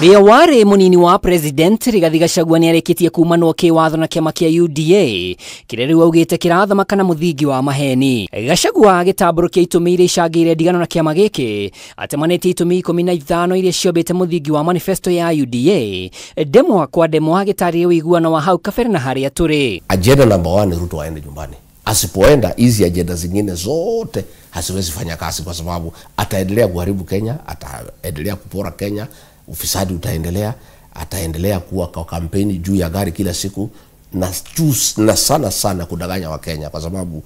Ria wari munini wa president Rigathi Gachagua ni arikitie kumanwo kiwatho na kiama kia UDA kiria riu augite kirathamaka na muthingi wa maheni. Gachagua agitamburukia itumi iria icangire ndigano na kiama giki atemanite itumi 15 iria ciombite muthingi wa manifesto ya UDA demwa kwa demwa agitaririe uiguano wa hau kabere na haria turi. Agenda number 1 Ruto aende nyumbani. Asipoenda hizi agenda zingine zote hasiwezi fanya kazi, kwa sababu ataendelea kuharibu Kenya, ataendelea kupora Kenya, ufisadi utaendelea, ataendelea kuwa kwa kampeni juu ya gari kila siku na sana kudanganya wa Kenya, kwa sababu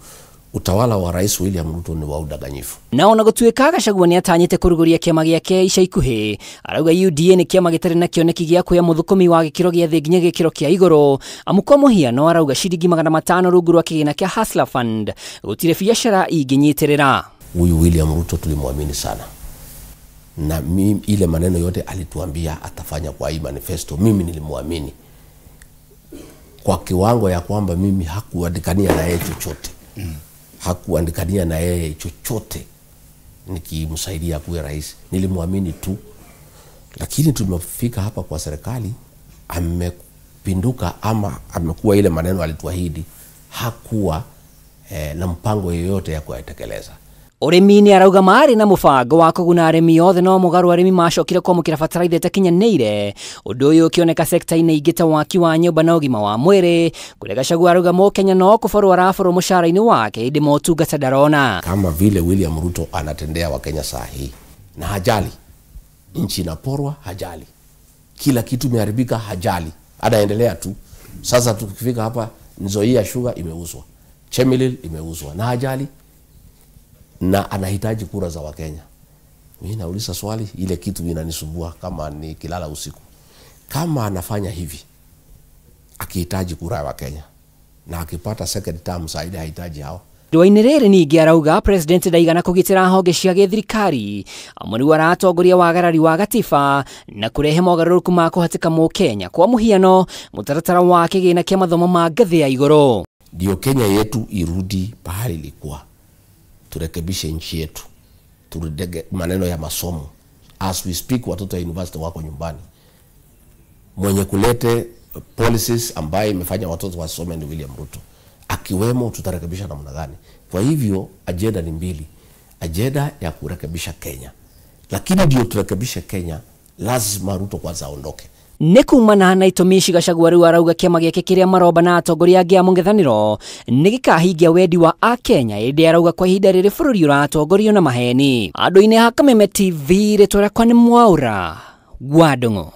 utawala wa Rais William Ruto ni wa udanganyifu. Na ona gutuika Gachagua ni atanyite kuruguria kiama giake ica ikuhi, arauga UDA ni kiama gitari na kioneki gia kuya muthukumi wa gikiro gia thi nginya gikiro kia iguru. Amukwa muhiano arauga ciringi 500 rungu rwa kigina kia Hustler Fund gutire biashara inginyitirira. Huyu William Ruto tulimwamini sana, na mimi ile maneno yote alituambia atafanya kwa hii manifesto, mimi nilimwamini kwa kiwango ya kwamba mimi hakuandikania na yeye chochote. Hakuandikania na yeye chochote nikimsaidia kuwa rais, nilimwamini tu. Lakini tumefika hapa kwa serikali, amepinduka ama amekuwa ile maneno alituahidi hakuwa na mpango yoyote ya kuyatekeleza. Urimi ni arauga mari na mubango wa kuguna arimi othe no mugaru arimi macokire kwamukira bataraitha itakinyanire, undu uyu ukioneka sekta-ini ingi ta waki wa nyumba na ugima wa mwiri. Kuria Gachagua arauga Mukenya no kuborwo araboro mushara-ini wake indi motungata ndarona. Kama vile William Ruto anatendea wa Kenya saa hii na hajali, nchi inaporwa hajali, kila kitu imeharibika hajali, anaendelea tu. Sasa tukifika hapa Nzoia Sugar imeuzwa, Chemelil imeuzwa na hajali, na anahitaji kura za Wakenya. Mimi nauliza swali, ile kitu inanisumbua kama ni kilala usiku. Kama anafanya hivi akihitaji kura ya Wakenya na akipata second term saidi hahitaji hao. Rwa-ini riri ningi arauga president ndaigana kugitira honge cia githirikari amwe ni aratongoria wagarari wa gatiba na kurehe mogaruruku ma kuhatika Mukenya, kwa muhiano mutaratara wa kigina kia mathomo ma ngathi ya iguru. Ndio Kenya yetu irudi pahali ilikuwa, turekebishe nchi yetu, turudege maneno ya masomo. As we speak, watoto wa university wako nyumbani. Mwenye kulete policies ambaye imefanya watoto wasome ni William Ruto. Akiwemo tutarekebisha namna gani? Kwa hivyo agenda ni mbili. Agenda ya kurekebisha Kenya, lakini ndio turekebishe Kenya lazima Ruto kwanza aondoke. Nikumana na itumishi Gachagua riu arauga kiama giake kiria maroba na atongoria angi a mung'ethaniro nigikahingia wendi wa a Kenya, indi arauga kwa ihinda riri bururi uratongorio na maheni. Andu-ini ha Kameme TV ritwara kwa ni Mwaura Gwadongo.